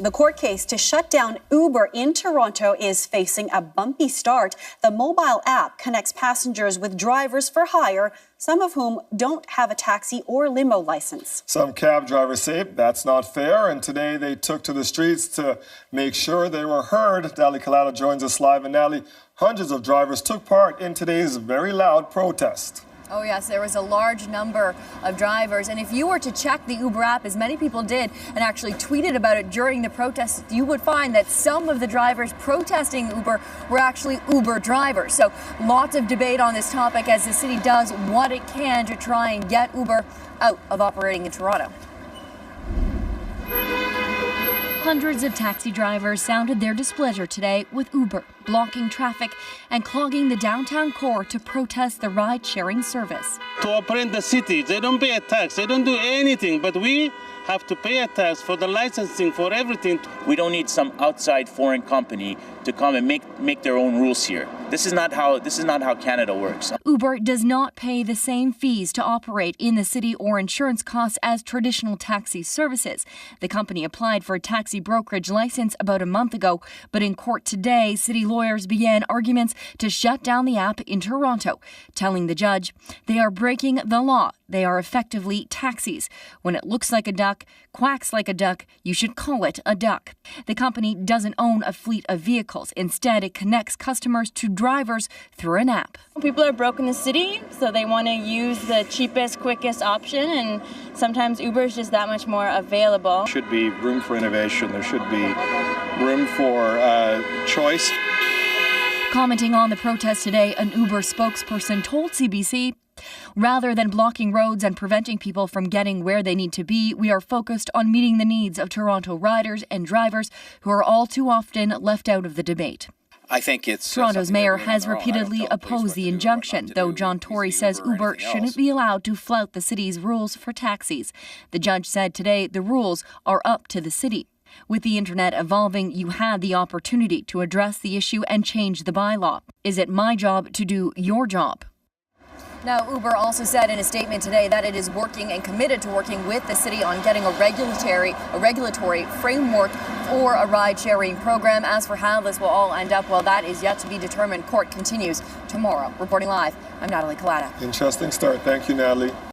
The court case to shut down Uber in Toronto is facing a bumpy start. The mobile app connects passengers with drivers for hire, some of whom don't have a taxi or limo license. Some cab drivers say that's not fair, and today they took to the streets to make sure they were heard. Natalie Collada joins us live. And Natalie, hundreds of drivers took part in today's very loud protest. Oh yes, there was a large number of drivers, and if you were to check the Uber app, as many people did, and actually tweeted about it during the protest, you would find that some of the drivers protesting Uber were actually Uber drivers. So lots of debate on this topic as the city does what it can to try and get Uber out of operating in Toronto. Hundreds of taxi drivers sounded their displeasure today with Uber blocking traffic and clogging the downtown core to protest the ride-sharing service. To operate the city, they don't pay a tax, they don't do anything, but we have to pay a tax for the licensing, for everything. We don't need some outside foreign company to come and make their own rules here. This is not how Canada works. Uber does not pay the same fees to operate in the city or insurance costs as traditional taxi services. The company applied for a taxi brokerage license about a month ago, but in court today, city lawyers began arguments to shut down the app in Toronto, telling the judge they are breaking the law. They are effectively taxis. When it looks like a duck, quacks like a duck, you should call it a duck. The company doesn't own a fleet of vehicles. Instead, it connects customers to drivers through an app. People are broke in the city, so they want to use the cheapest, quickest option, and sometimes Uber is just that much more available. There should be room for innovation. There should be room for choice. Commenting on the protest today, an Uber spokesperson told CBC, "Rather than blocking roads and preventing people from getting where they need to be, we are focused on meeting the needs of Toronto riders and drivers who are all too often left out of the debate." I think it's Toronto's mayor has repeatedly opposed the injunction, though John Tory says Uber shouldn't be allowed to flout the city's rules for taxis. The judge said today the rules are up to the city. With the internet evolving, you had the opportunity to address the issue and change the bylaw. Is it my job to do your job? Now, Uber also said in a statement today that it is working and committed to working with the city on getting a regulatory framework for a ride-sharing program. As for how this will all end up, well, that is yet to be determined. Court continues tomorrow. Reporting live, I'm Natalie Collada. Interesting start. Thank you, Natalie.